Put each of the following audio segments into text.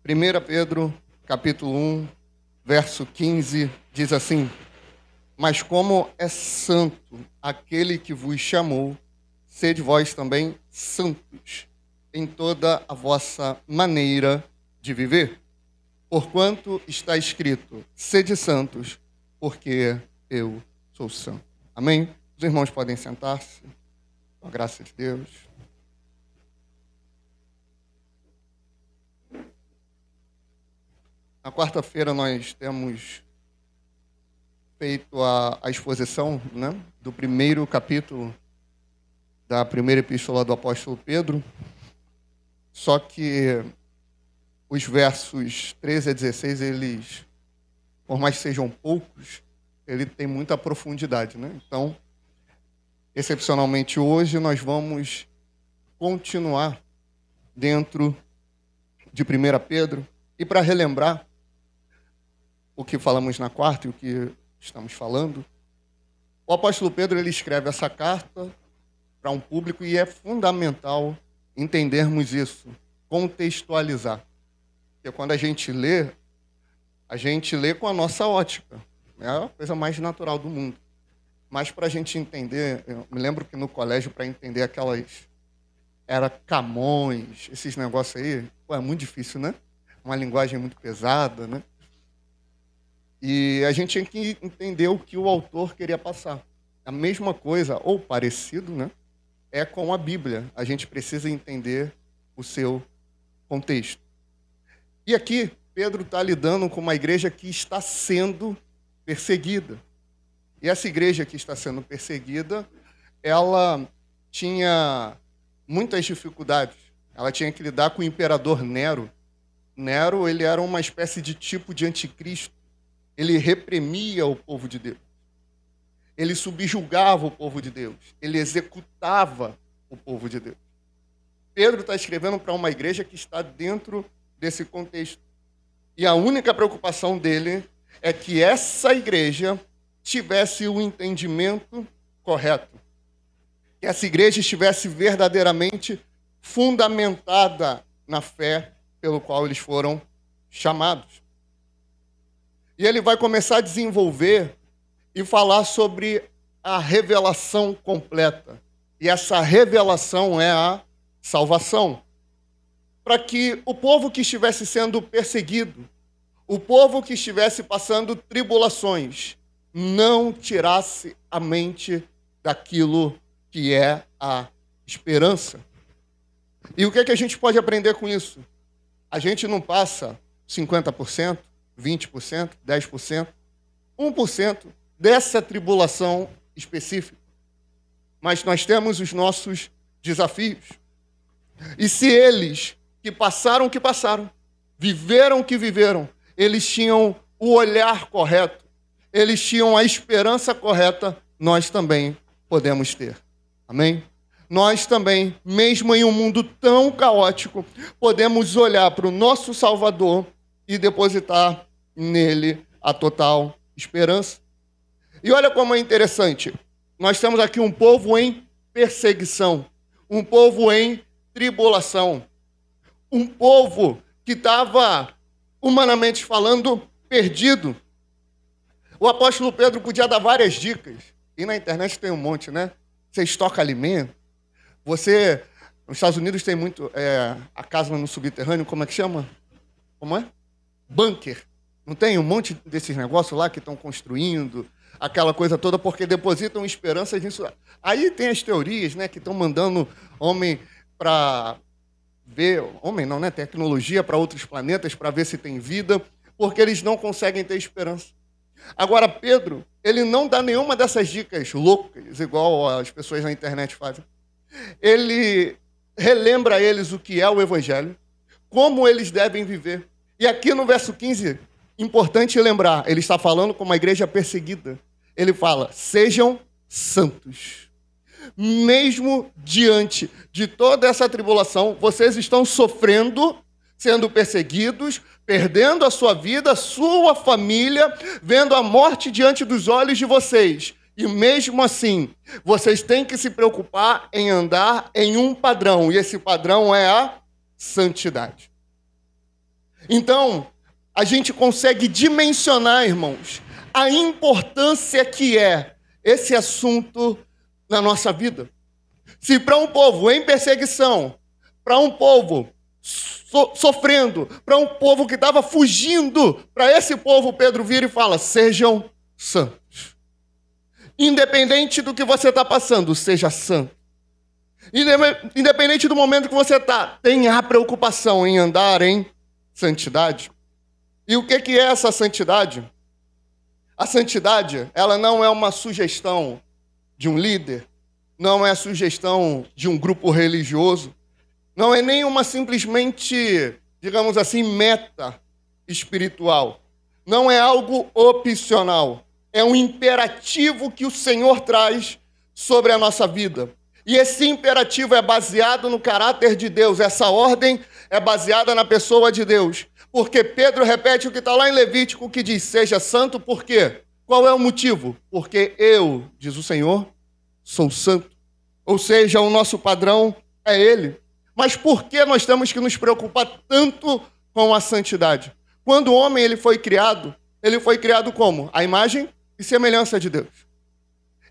1 Pedro, capítulo 1, verso 15, diz assim: Mas como é santo aquele que vos chamou, sede vós também santos em toda a vossa maneira de viver. Porquanto está escrito: sede santos, porque eu sou santo. Amém? Os irmãos podem sentar-se, com a graça de Deus. Na quarta-feira nós temos feito a exposição, do primeiro capítulo da primeira epístola do apóstolo Pedro, só que os versos 13 a 16, eles, por mais que sejam poucos, ele tem muita profundidade, Então, excepcionalmente hoje, nós vamos continuar dentro de 1 Pedro, e para relembrar o que falamos na quarta e o que estamos falando, o apóstolo Pedro ele escreve essa carta para um público e é fundamental entendermos isso, contextualizar. Porque quando a gente lê com a nossa ótica. É a coisa mais natural do mundo. Mas para a gente entender, eu me lembro que no colégio, para entender era Camões, esses negócios aí, é muito difícil, Uma linguagem muito pesada, E a gente tinha que entender o que o autor queria passar. A mesma coisa, ou parecido, é com a Bíblia. A gente precisa entender o seu contexto. E aqui, Pedro está lidando com uma igreja que está sendo perseguida. E essa igreja que está sendo perseguida, ela tinha muitas dificuldades. Ela tinha que lidar com o imperador Nero. Nero, ele era uma espécie de tipo de anticristo. Ele reprimia o povo de Deus. Ele subjugava o povo de Deus. Ele executava o povo de Deus. Pedro está escrevendo para uma igreja que está dentro desse contexto. E a única preocupação dele é que essa igreja tivesse o entendimento correto. Que essa igreja estivesse verdadeiramente fundamentada na fé pelo qual eles foram chamados. E ele vai começar a desenvolver e falar sobre a revelação completa. E essa revelação é a salvação. Para que o povo que estivesse sendo perseguido, o povo que estivesse passando tribulações, não tirasse a mente daquilo que é a esperança. E o que é que a gente pode aprender com isso? A gente não passa 50%, 20%, 10%, 1% dessa tribulação específica. Mas nós temos os nossos desafios. E se eles que passaram o que passaram, viveram o que viveram, eles tinham o olhar correto, eles tinham a esperança correta, nós também podemos ter. Amém? Nós também, mesmo em um mundo tão caótico, podemos olhar para o nosso Salvador e depositar nele a total esperança. E olha como é interessante. Nós temos aqui um povo em perseguição, um povo em tribulação, um povo que estava, humanamente falando, perdido. O apóstolo Pedro podia dar várias dicas, e na internet tem um monte, Você estoca alimento, nos Estados Unidos tem muito, a casa no subterrâneo, como é que chama? Como é? Bunker. Não tem um monte desses negócios lá que estão construindo, aquela coisa toda, porque depositam esperanças nisso. Aí tem as teorias, que estão mandando homem para ver, homem não, tecnologia para outros planetas para ver se tem vida, porque eles não conseguem ter esperança. Agora, Pedro, ele não dá nenhuma dessas dicas loucas, igual as pessoas na internet fazem. Ele relembra a eles o que é o Evangelho, como eles devem viver. E aqui no verso 15, importante lembrar, ele está falando com uma igreja perseguida. Ele fala: sejam santos. Mesmo diante de toda essa tribulação, vocês estão sofrendo, sendo perseguidos, perdendo a sua vida, a sua família, vendo a morte diante dos olhos de vocês. E mesmo assim, vocês têm que se preocupar em andar em um padrão, e esse padrão é a santidade. Então, a gente consegue dimensionar, irmãos, a importância que é esse assunto na nossa vida. Se para um povo em perseguição, para um povo sofrendo, para um povo que estava fugindo, para esse povo Pedro vira e fala: sejam santos. Independente do que você está passando, seja santo. Independente do momento que você está, tenha a preocupação em andar em santidade. E o que é essa santidade? A santidade, ela não é uma sugestão de um líder, não é a sugestão de um grupo religioso, não é nenhuma simplesmente, digamos assim, meta espiritual. Não é algo opcional. É um imperativo que o Senhor traz sobre a nossa vida. E esse imperativo é baseado no caráter de Deus. Essa ordem é baseada na pessoa de Deus. Porque Pedro repete o que está lá em Levítico, que diz: seja santo, por quê? Qual é o motivo? Porque eu, diz o Senhor, sou santo. Ou seja, o nosso padrão é Ele. Mas por que nós temos que nos preocupar tanto com a santidade? Quando o homem ele foi criado como? A imagem e semelhança de Deus.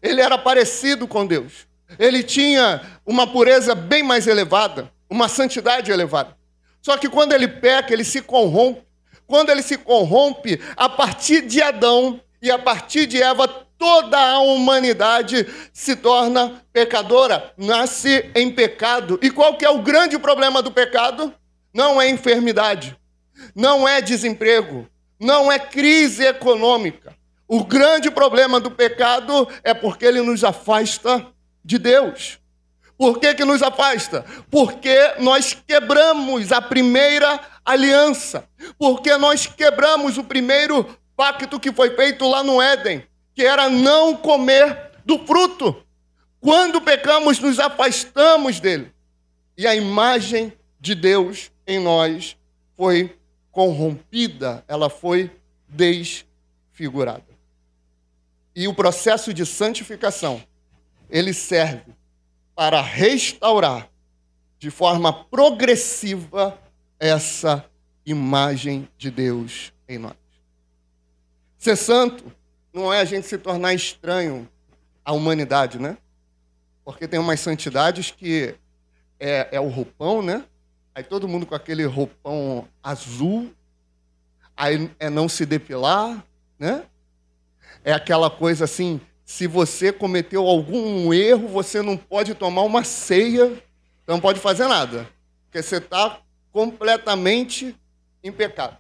Ele era parecido com Deus. Ele tinha uma pureza bem mais elevada, uma santidade elevada. Só que quando ele peca, ele se corrompe. Quando ele se corrompe, a partir de Adão e a partir de Eva, toda a humanidade se torna pecadora, nasce em pecado. E qual que é o grande problema do pecado? Não é enfermidade, não é desemprego, não é crise econômica. O grande problema do pecado é porque ele nos afasta de Deus. Por que nos afasta? Porque nós quebramos a primeira aliança. Porque nós quebramos o primeiro pacto que foi feito lá no Éden, que era não comer do fruto. Quando pecamos, nos afastamos dele. E a imagem de Deus em nós foi corrompida, ela foi desfigurada. E o processo de santificação, ele serve para restaurar de forma progressiva essa imagem de Deus em nós. Ser santo não é a gente se tornar estranho à humanidade, né? Porque tem umas santidades que é o roupão, né? Aí todo mundo com aquele roupão azul, aí é não se depilar, né? É aquela coisa assim, se você cometeu algum erro, você não pode tomar uma ceia, não pode fazer nada, porque você está completamente em pecado.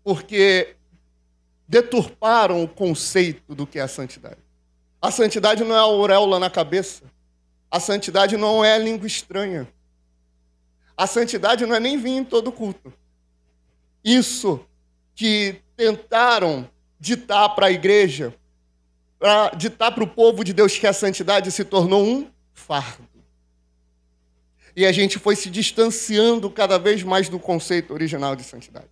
Porque deturparam o conceito do que é a santidade. A santidade não é a auréola na cabeça. A santidade não é a língua estranha. A santidade não é nem vir em todo culto. Isso que tentaram ditar para a igreja, para ditar para o povo de Deus que a santidade se tornou um fardo. E a gente foi se distanciando cada vez mais do conceito original de santidade.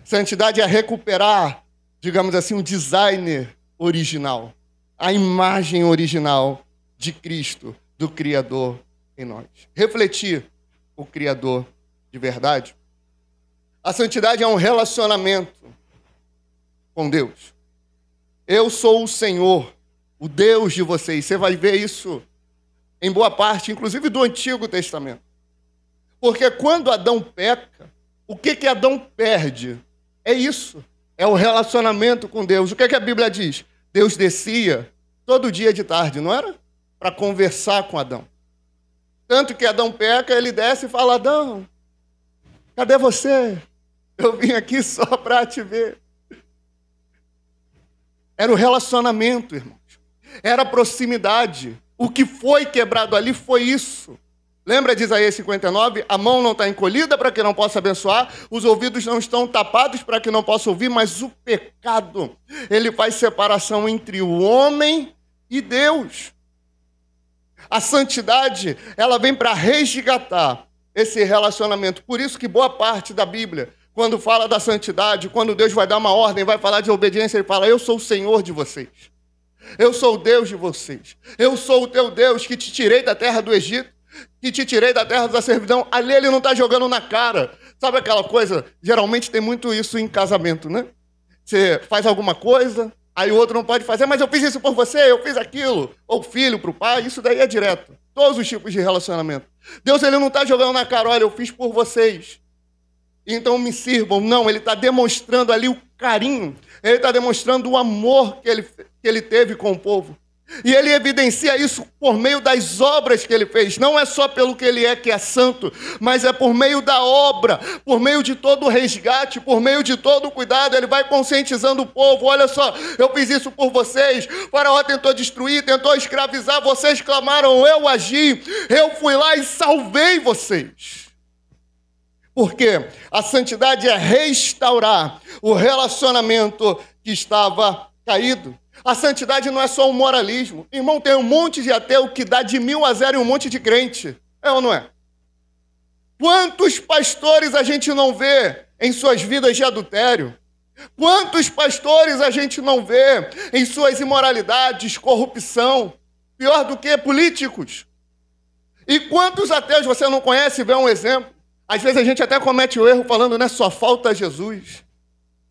Santidade é recuperar, digamos assim, um designer original, a imagem original de Cristo, do Criador em nós. Refletir o Criador de verdade. A santidade é um relacionamento com Deus. Eu sou o Senhor, o Deus de vocês. Você vai ver isso em boa parte, inclusive do Antigo Testamento. Porque quando Adão peca, o que Adão perde? É isso, é o relacionamento com Deus. O que a Bíblia diz? Deus descia todo dia de tarde, não era? Para conversar com Adão. Tanto que Adão peca, ele desce e fala: Adão, cadê você? Eu vim aqui só para te ver. Era o relacionamento, irmãos. Era a proximidade. O que foi quebrado ali foi isso. Lembra de Isaías 59? A mão não está encolhida para que não possa abençoar, os ouvidos não estão tapados para que não possa ouvir, mas o pecado, ele faz separação entre o homem e Deus. A santidade, ela vem para resgatar esse relacionamento. Por isso que boa parte da Bíblia, quando fala da santidade, quando Deus vai dar uma ordem, vai falar de obediência, ele fala: eu sou o Senhor de vocês. Eu sou o Deus de vocês. Eu sou o teu Deus que te tirei da terra do Egito, que te tirei da terra da servidão. Ali ele não está jogando na cara. Sabe aquela coisa? Geralmente tem muito isso em casamento, né? Você faz alguma coisa, aí o outro não pode fazer, mas eu fiz isso por você, eu fiz aquilo. Ou filho para o pai, isso daí é direto. Todos os tipos de relacionamento. Deus, ele não está jogando na cara, olha, eu fiz por vocês, então me sirvam. Não, ele está demonstrando ali o carinho, ele está demonstrando o amor que ele teve com o povo. E ele evidencia isso por meio das obras que ele fez. Não é só pelo que ele é, que é santo, mas é por meio da obra, por meio de todo o resgate, por meio de todo o cuidado. Ele vai conscientizando o povo. Olha só, eu fiz isso por vocês. O faraó tentou destruir, tentou escravizar. Vocês clamaram, eu agi. Eu fui lá e salvei vocês. Porque a santidade é restaurar o relacionamento que estava caído. A santidade não é só um moralismo. Irmão, tem um monte de ateu que dá de 1000 a 0 e um monte de crente. É ou não é? Quantos pastores a gente não vê em suas vidas de adultério? Quantos pastores a gente não vê em suas imoralidades, corrupção? Pior do que políticos. E quantos ateus você não conhece? Vê um exemplo. Às vezes a gente até comete o erro falando, né? Só falta Jesus.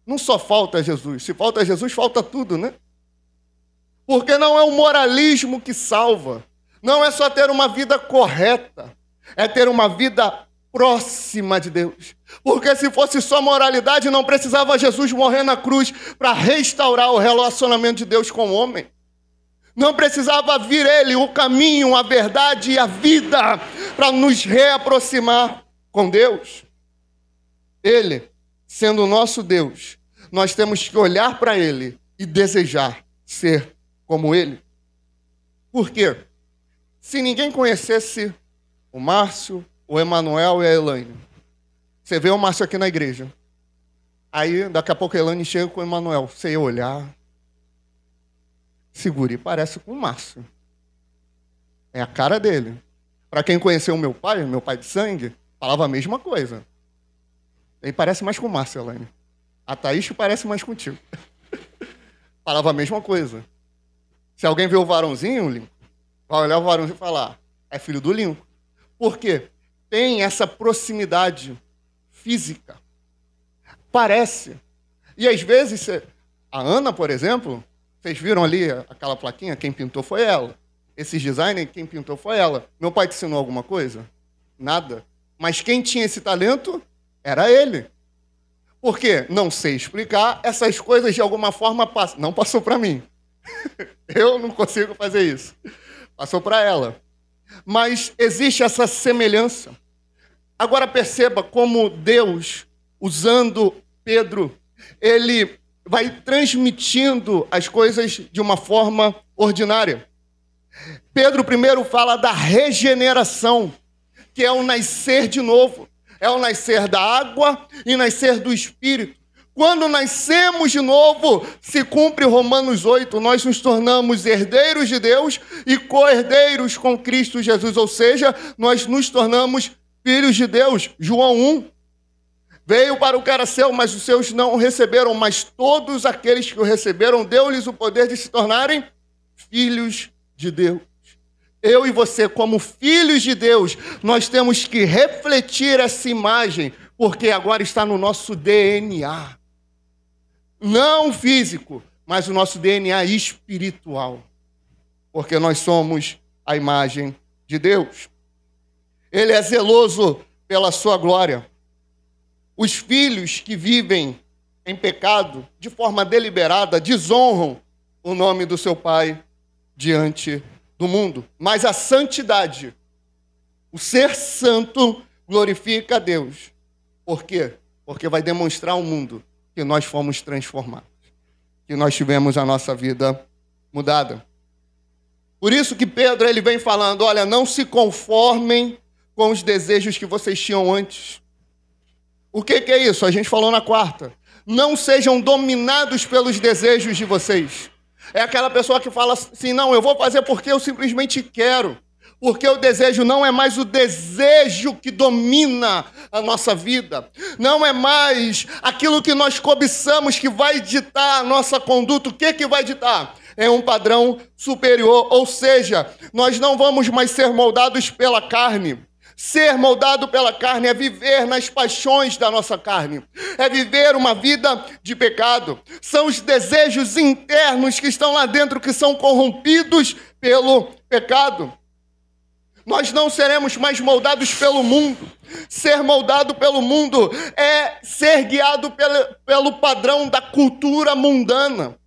Não só falta Jesus. Se falta Jesus, falta tudo, né? Porque não é o moralismo que salva. Não é só ter uma vida correta. É ter uma vida próxima de Deus. Porque se fosse só moralidade, não precisava Jesus morrer na cruz para restaurar o relacionamento de Deus com o homem. Não precisava vir ele, o caminho, a verdade e a vida para nos reaproximar com Deus. Ele, sendo o nosso Deus, nós temos que olhar para ele e desejar ser como ele. Por quê? Se ninguém conhecesse o Márcio, o Emanuel e a Elaine, você vê o Márcio aqui na igreja, aí daqui a pouco a Elaine chega com o Emanuel, você ia olhar, segure, parece com o Márcio. É a cara dele. Para quem conheceu meu pai de sangue, falava a mesma coisa. Ele parece mais com o Márcio, Elaine. A Thaís parece mais contigo. Falava a mesma coisa. Se alguém vê o varãozinho, Lincoln, vai olhar o varãozinho e falar, é filho do Lincoln. Por quê? Tem essa proximidade física. Parece. E às vezes, a Ana, por exemplo, vocês viram ali aquela plaquinha? Quem pintou foi ela. Esses designers, quem pintou foi ela. Meu pai te ensinou alguma coisa? Nada. Mas quem tinha esse talento era ele. Por quê? Não sei explicar. Essas coisas, de alguma forma, passam. Não passou para mim. Eu não consigo fazer isso. Passou para ela. Mas existe essa semelhança. Agora perceba como Deus, usando Pedro, ele vai transmitindo as coisas de uma forma ordinária. Pedro primeiro fala da regeneração, que é o nascer de novo. É o nascer da água e nascer do Espírito. Quando nascemos de novo, se cumpre Romanos 8, nós nos tornamos herdeiros de Deus e co-herdeiros com Cristo Jesus. Ou seja, nós nos tornamos filhos de Deus. João 1. Veio para o que era seu, mas os seus não o receberam. Mas todos aqueles que o receberam, deu-lhes o poder de se tornarem filhos de Deus. Eu e você, como filhos de Deus, nós temos que refletir essa imagem, porque agora está no nosso DNA. Não físico, mas o nosso DNA espiritual. Porque nós somos a imagem de Deus. Ele é zeloso pela sua glória. Os filhos que vivem em pecado, de forma deliberada, desonram o nome do seu pai diante do mundo. Mas a santidade, o ser santo, glorifica a Deus. Por quê? Porque vai demonstrar ao mundo que nós fomos transformados, que nós tivemos a nossa vida mudada. Por isso que Pedro ele vem falando, olha, não se conformem com os desejos que vocês tinham antes. O que é isso? A gente falou na quarta. Não sejam dominados pelos desejos de vocês. É aquela pessoa que fala assim, não, eu vou fazer porque eu simplesmente quero. Porque o desejo não é mais o desejo que domina a nossa vida. Não é mais aquilo que nós cobiçamos que vai ditar a nossa conduta. O que vai ditar? É um padrão superior. Ou seja, nós não vamos mais ser moldados pela carne. Ser moldado pela carne é viver nas paixões da nossa carne, é viver uma vida de pecado. São os desejos internos que estão lá dentro que são corrompidos pelo pecado. Nós não seremos mais moldados pelo mundo. Ser moldado pelo mundo é ser guiado pelo padrão da cultura mundana.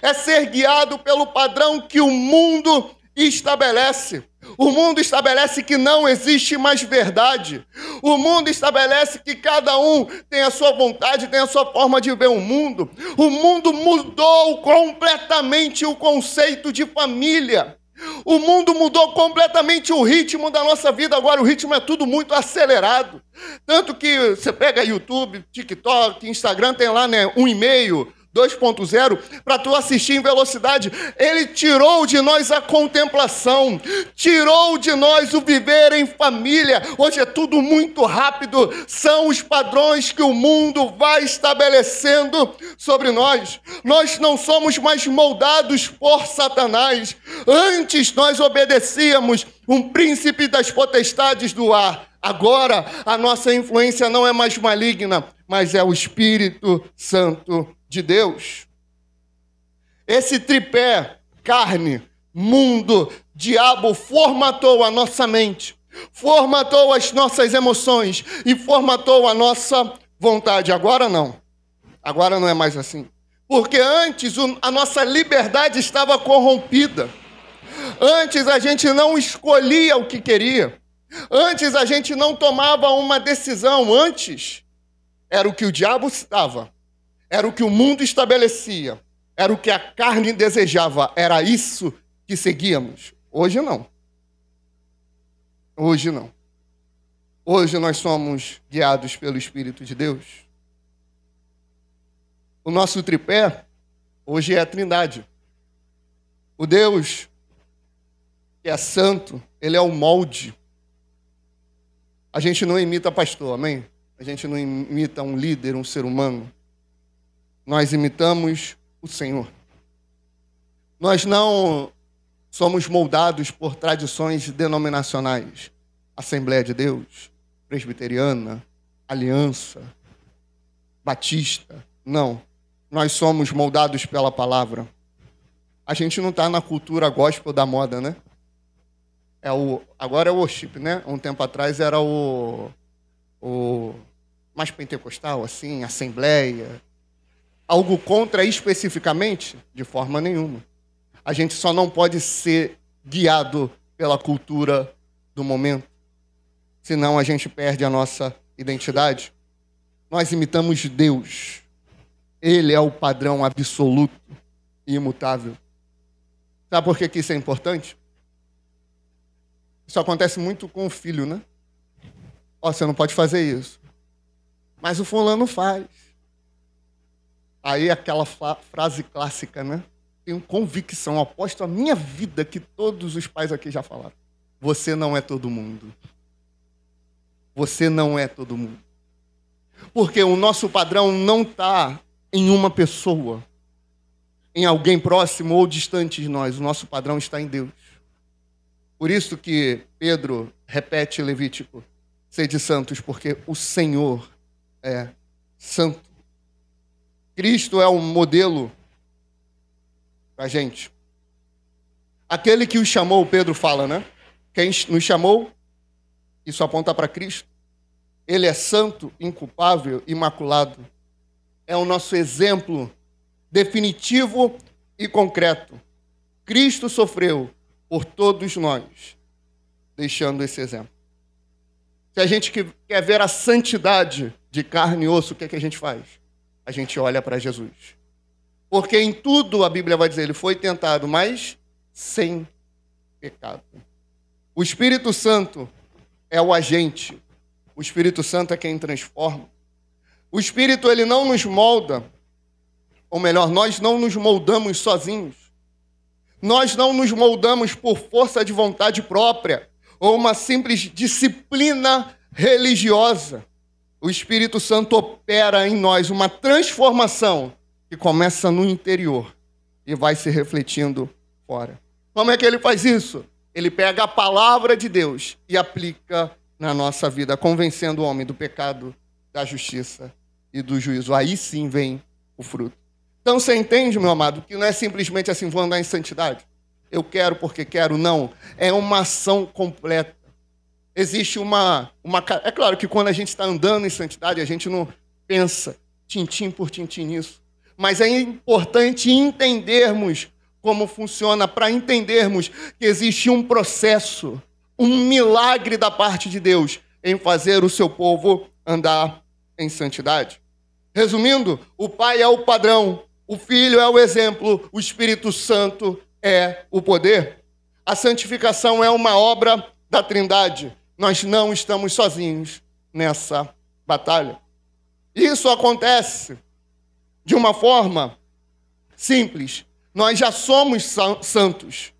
É ser guiado pelo padrão que o mundo estabelece. O mundo estabelece que não existe mais verdade. O mundo estabelece que cada um tem a sua vontade, tem a sua forma de ver o mundo. O mundo mudou completamente o conceito de família. O mundo mudou completamente o ritmo da nossa vida. Agora o ritmo é tudo muito acelerado. Tanto que você pega YouTube, TikTok, Instagram, tem lá, né, 1,5, 2.0, para tu assistir em velocidade. Ele tirou de nós a contemplação, tirou de nós o viver em família. Hoje é tudo muito rápido. São os padrões que o mundo vai estabelecendo sobre nós. Nós não somos mais moldados por Satanás. Antes nós obedecíamos um príncipe das potestades do ar. Agora a nossa influência não é mais maligna, mas é o Espírito Santo de Deus. Esse tripé, carne, mundo, diabo, formatou a nossa mente, formatou as nossas emoções e formatou a nossa vontade. Agora não. Agora não é mais assim. Porque antes a nossa liberdade estava corrompida. Antes a gente não escolhia o que queria. Antes a gente não tomava uma decisão. Antes era o que o diabo estava. Era o que o mundo estabelecia. Era o que a carne desejava. Era isso que seguíamos. Hoje não. Hoje não. Hoje nós somos guiados pelo Espírito de Deus. O nosso tripé hoje é a Trindade. O Deus que é santo, ele é o molde. A gente não imita pastor, amém? A gente não imita um líder, um ser humano. Nós imitamos o Senhor. Nós não somos moldados por tradições denominacionais. Assembleia de Deus, Presbiteriana, Aliança, Batista. Não. Nós somos moldados pela palavra. A gente não está na cultura gospel da moda, né? Agora é o worship, né? Um tempo atrás era o mais pentecostal, assim, assembleia. Algo contra especificamente? De forma nenhuma. A gente só não pode ser guiado pela cultura do momento. Senão a gente perde a nossa identidade. Nós imitamos Deus. Ele é o padrão absoluto e imutável. Sabe por que isso é importante? Isso acontece muito com o filho, né? Você não pode fazer isso. Mas o fulano faz. Aí aquela frase clássica, né? Tenho convicção, aposto a minha vida que todos os pais aqui já falaram. Você não é todo mundo. Você não é todo mundo. Porque o nosso padrão não está em uma pessoa, em alguém próximo ou distante de nós. O nosso padrão está em Deus. Por isso que Pedro repete Levítico, sede santos, porque o Senhor é santo. Cristo é um modelo para a gente. Aquele que os chamou, Pedro fala, né? Quem nos chamou, isso aponta para Cristo. Ele é santo, inculpável, imaculado. É o nosso exemplo definitivo e concreto. Cristo sofreu por todos nós, deixando esse exemplo. Se a gente quer ver a santidade de carne e osso, o que é que a gente faz? A gente olha para Jesus. Porque em tudo, a Bíblia vai dizer, ele foi tentado, mas sem pecado. O Espírito Santo é o agente. O Espírito Santo é quem transforma. O Espírito, ele não nos molda, ou melhor, nós não nos moldamos sozinhos. Nós não nos moldamos por força de vontade própria ou uma simples disciplina religiosa. O Espírito Santo opera em nós uma transformação que começa no interior e vai se refletindo fora. Como é que ele faz isso? Ele pega a palavra de Deus e aplica na nossa vida, convencendo o homem do pecado, da justiça e do juízo. Aí sim vem o fruto. Então você entende, meu amado, que não é simplesmente assim, vou andar em santidade. Eu quero porque quero, não. É uma ação completa. Existe uma... É claro que quando a gente está andando em santidade, a gente não pensa tintim por tintim nisso. Mas é importante entendermos como funciona, para entendermos que existe um processo, um milagre da parte de Deus em fazer o seu povo andar em santidade. Resumindo, o Pai é o padrão, o Filho é o exemplo, o Espírito Santo é o poder. A santificação é uma obra da Trindade. Nós não estamos sozinhos nessa batalha. Isso acontece de uma forma simples. Nós já somos santos.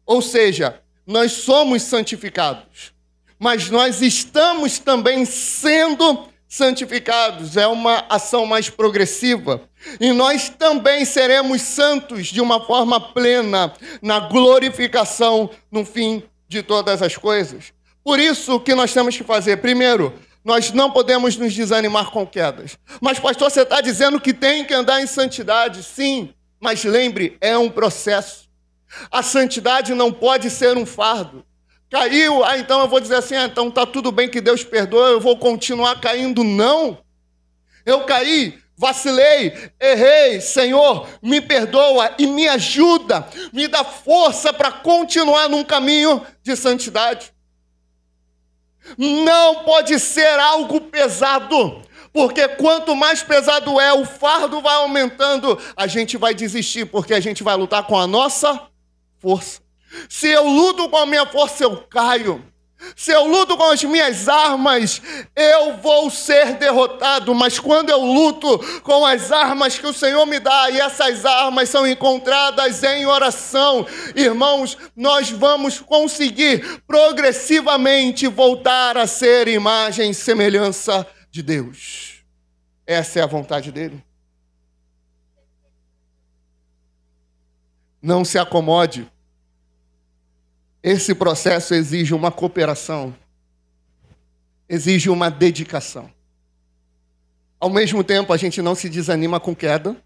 Ou seja, nós somos santificados. Mas nós estamos também sendo santificados. É uma ação mais progressiva. E nós também seremos santos de uma forma plena na glorificação no fim de todas as coisas. Por isso, o que nós temos que fazer? Primeiro, nós não podemos nos desanimar com quedas. Mas, pastor, você está dizendo que tem que andar em santidade? Sim, mas lembre, é um processo. A santidade não pode ser um fardo. Caiu, então eu vou dizer assim, então está tudo bem que Deus perdoa, eu vou continuar caindo. Não. Eu caí, vacilei, errei. Senhor, me perdoa e me ajuda, me dá força para continuar num caminho de santidade. Não pode ser algo pesado, porque quanto mais pesado é, o fardo vai aumentando, a gente vai desistir, porque a gente vai lutar com a nossa força. Se eu luto com a minha força, eu caio. Se eu luto com as minhas armas, eu vou ser derrotado. Mas quando eu luto com as armas que o Senhor me dá, e essas armas são encontradas em oração, irmãos, nós vamos conseguir progressivamente voltar a ser imagem e semelhança de Deus. Essa é a vontade dele. Não se acomode. Esse processo exige uma cooperação, exige uma dedicação. Ao mesmo tempo, a gente não se desanima com queda,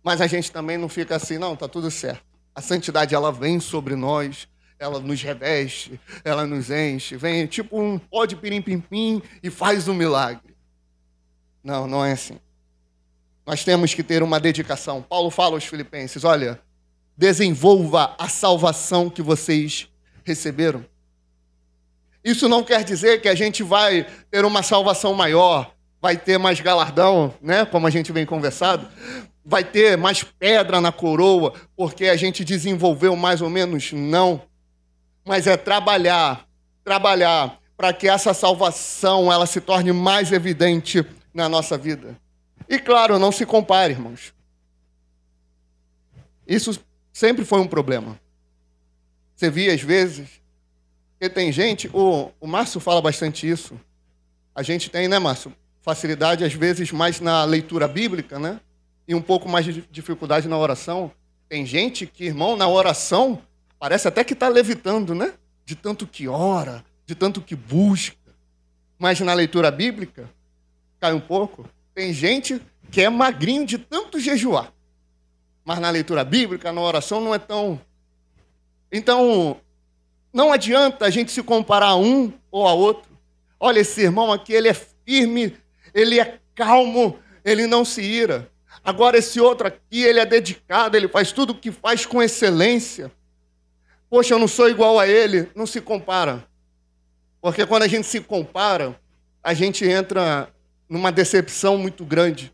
mas a gente também não fica assim, não, está tudo certo. A santidade, ela vem sobre nós, ela nos reveste, ela nos enche, vem tipo um pó de pirim-pim-pim e faz um milagre. Não, não é assim. Nós temos que ter uma dedicação. Paulo fala aos Filipenses, olha, desenvolva a salvação que vocês receberam. Isso não quer dizer que a gente vai ter uma salvação maior, vai ter mais galardão, né? Como a gente vem conversado, vai ter mais pedra na coroa, porque a gente desenvolveu mais ou menos, não. Mas é trabalhar para que essa salvação ela se torne mais evidente na nossa vida. E claro, não se compare, irmãos. Isso sempre foi um problema. Você via às vezes, porque tem gente, o Márcio fala bastante isso, a gente tem, né, Márcio, facilidade às vezes mais na leitura bíblica, né, e um pouco mais de dificuldade na oração. Tem gente que, irmão, na oração, parece até que está levitando, né, de tanto que ora, de tanto que busca, mas na leitura bíblica, cai um pouco. Tem gente que é magrinho de tanto jejuar. Mas na leitura bíblica, na oração, não é tão... Então, não adianta a gente se comparar a um ou a outro. Olha, esse irmão aqui, ele é firme, ele é calmo, ele não se ira. Agora, esse outro aqui, ele é dedicado, ele faz tudo o que faz com excelência. Poxa, eu não sou igual a ele. Não se compara. Porque quando a gente se compara, a gente entra numa decepção muito grande.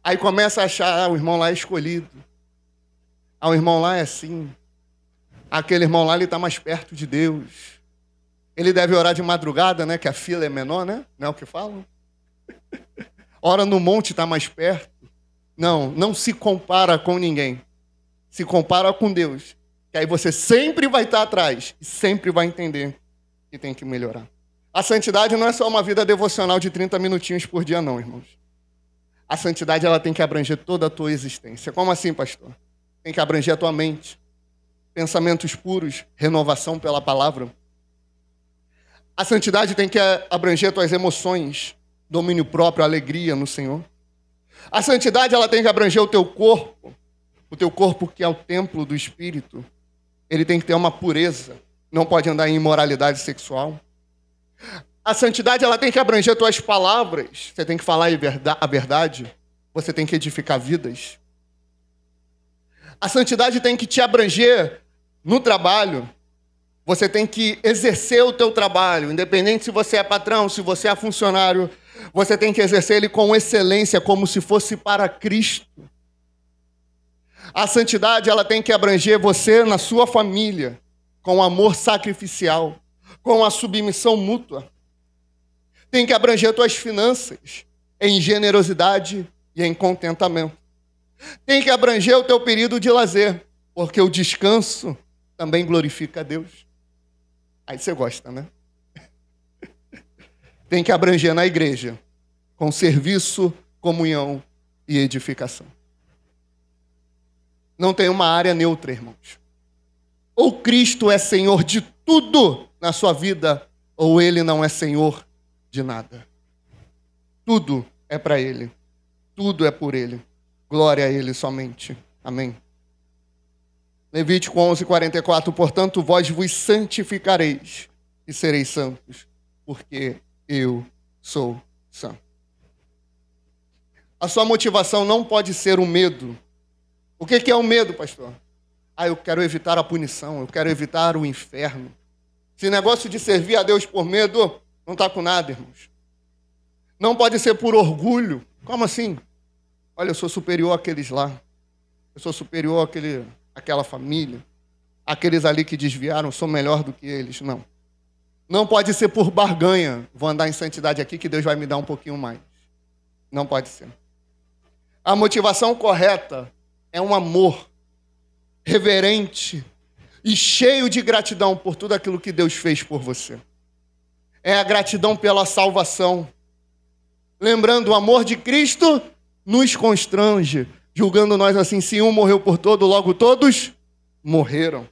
Aí começa a achar, o irmão lá é escolhido. O irmão lá é assim. Aquele irmão lá, ele está mais perto de Deus. Ele deve orar de madrugada, né? Que a fila é menor, né? Não é o que falam? Ora no monte, está mais perto. Não, não se compara com ninguém. Se compara com Deus. Que aí você sempre vai estar atrás e sempre vai entender que tem que melhorar. A santidade não é só uma vida devocional de 30 minutinhos por dia, não, irmãos. A santidade, ela tem que abranger toda a tua existência. Como assim, pastor? Tem que abranger a tua mente. Pensamentos puros, renovação pela palavra. A santidade tem que abranger tuas emoções, domínio próprio, alegria no Senhor. A santidade ela tem que abranger o teu corpo que é o templo do Espírito. Ele tem que ter uma pureza, não pode andar em imoralidade sexual. A santidade ela tem que abranger tuas palavras, você tem que falar a verdade, você tem que edificar vidas. A santidade tem que te abranger no trabalho, você tem que exercer o teu trabalho, independente se você é patrão, se você é funcionário, você tem que exercer ele com excelência, como se fosse para Cristo. A santidade ela tem que abranger você na sua família, com amor sacrificial, com a submissão mútua. Tem que abranger tuas finanças em generosidade e em contentamento. Tem que abranger o teu período de lazer, porque o descanso também glorifica a Deus. Aí você gosta, né? Tem que abranger na igreja, com serviço, comunhão e edificação. Não tem uma área neutra, irmãos. Ou Cristo é Senhor de tudo na sua vida, ou Ele não é Senhor de nada. Tudo é para Ele. Tudo é por Ele. Glória a Ele somente. Amém. Levítico 11:44. Portanto, vós vos santificareis e sereis santos, porque eu sou santo. A sua motivação não pode ser o medo. O que é o medo, pastor? Eu quero evitar a punição, eu quero evitar o inferno. Esse negócio de servir a Deus por medo não está com nada, irmãos. Não pode ser por orgulho. Como assim? Olha, eu sou superior àqueles lá. Eu sou superior àquela família. Aqueles ali que desviaram, eu sou melhor do que eles. Não. Não pode ser por barganha. Vou andar em santidade aqui que Deus vai me dar um pouquinho mais. Não pode ser. A motivação correta é um amor reverente e cheio de gratidão por tudo aquilo que Deus fez por você. É a gratidão pela salvação. Lembrando, o amor de Cristo nos constrange, julgando nós assim, se um morreu por todo, logo todos morreram.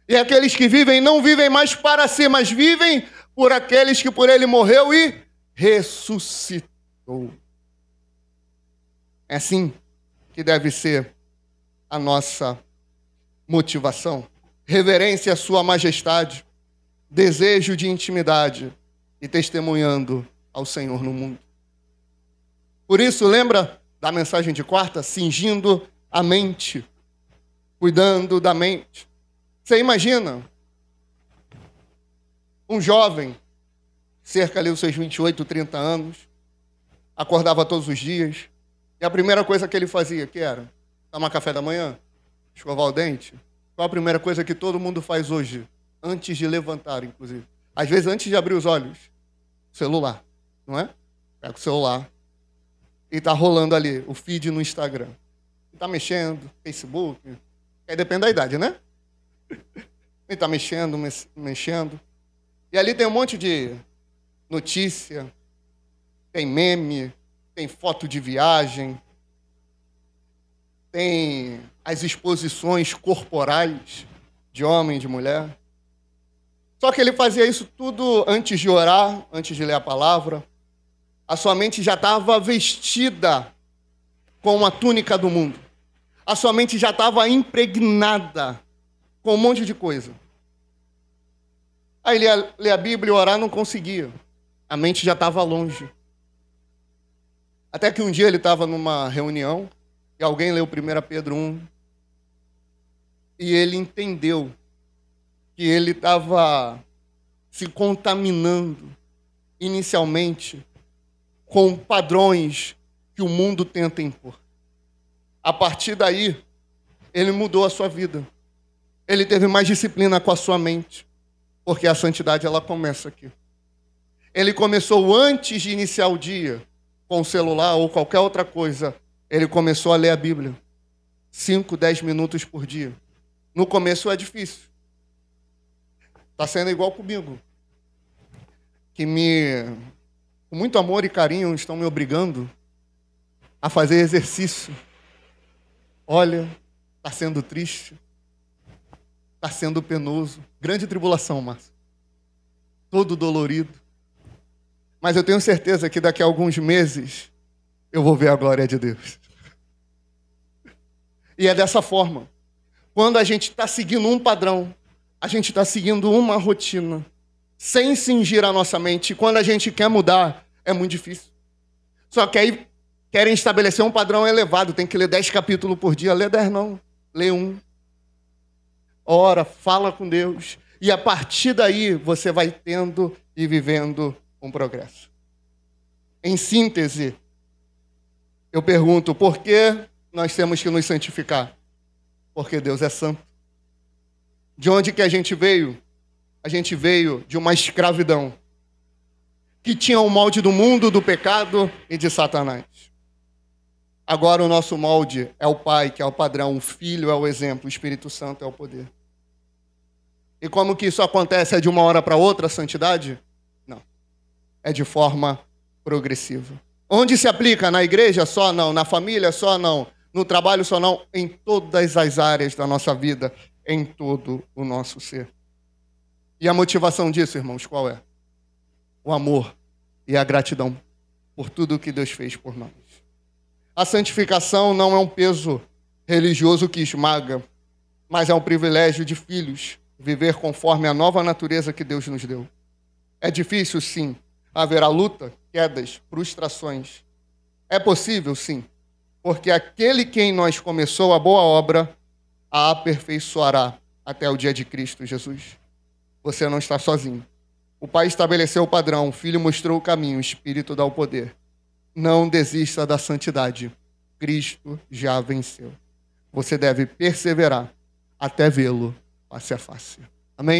E aqueles que vivem não vivem mais para si, mas vivem por aqueles que por ele morreu e ressuscitou. É assim que deve ser a nossa motivação. Reverência à sua majestade, desejo de intimidade e testemunhando ao Senhor no mundo. Por isso, lembra da mensagem de quarta? Cingindo a mente, cuidando da mente. Você imagina um jovem, cerca ali dos seus 28, 30 anos, acordava todos os dias, e a primeira coisa que ele fazia, que era? Tomar café da manhã? Escovar o dente? Qual a primeira coisa que todo mundo faz hoje? Antes de levantar, inclusive. Às vezes, antes de abrir os olhos. Celular, não é? Pega o celular e está rolando ali o feed no Instagram. Está mexendo, Facebook. Aí depende da idade, né? E está mexendo. E ali tem um monte de notícia, tem meme, tem foto de viagem, tem as exposições corporais de homem e de mulher. Só que ele fazia isso tudo antes de orar, antes de ler a palavra. A sua mente já estava vestida com a túnica do mundo. A sua mente já estava impregnada com um monte de coisa. Aí ele ia ler a Bíblia e orar, não conseguia. A mente já estava longe. Até que um dia ele estava numa reunião e alguém leu 1 Pedro 1 e ele entendeu que ele estava se contaminando inicialmente com padrões que o mundo tenta impor. A partir daí, ele mudou a sua vida. Ele teve mais disciplina com a sua mente, porque a santidade ela começa aqui. Ele começou antes de iniciar o dia, com o celular ou qualquer outra coisa, ele começou a ler a Bíblia. 5, 10 minutos por dia. No começo é difícil. Está sendo igual comigo. Que com muito amor e carinho, estão me obrigando a fazer exercício. Olha, está sendo triste. Está sendo penoso. Grande tribulação, Márcio. todo dolorido. Mas eu tenho certeza que daqui a alguns meses eu vou ver a glória de Deus. E é dessa forma. Quando a gente está seguindo um padrão, a gente está seguindo uma rotina, sem cingir a nossa mente. E quando a gente quer mudar, é muito difícil. Só que aí querem estabelecer um padrão elevado. Tem que ler 10 capítulos por dia. Lê 10 não. Lê 1. Ora, fala com Deus. E a partir daí você vai tendo e vivendo um progresso. Em síntese, eu pergunto, por que nós temos que nos santificar? Porque Deus é santo. De onde que a gente veio? A gente veio de uma escravidão que tinha o molde do mundo, do pecado e de Satanás. Agora o nosso molde é o Pai, que é o padrão, o Filho é o exemplo, o Espírito Santo é o poder. E como que isso acontece? É de uma hora para outra a santidade? Não. É de forma progressiva. Onde se aplica? Na igreja só? Não. Na família só? Não. No trabalho só? Não. Em todas as áreas da nossa vida, em todo o nosso ser. E a motivação disso, irmãos, qual é? O amor e a gratidão por tudo que Deus fez por nós. A santificação não é um peso religioso que esmaga, mas é um privilégio de filhos viver conforme a nova natureza que Deus nos deu. É difícil, sim. Haverá luta, quedas, frustrações. É possível, sim, porque aquele que em nós começou a boa obra a aperfeiçoará até o dia de Cristo Jesus. Você não está sozinho. O Pai estabeleceu o padrão, o Filho mostrou o caminho, o Espírito dá o poder. Não desista da santidade. Cristo já venceu. Você deve perseverar até vê-lo face a face. Amém?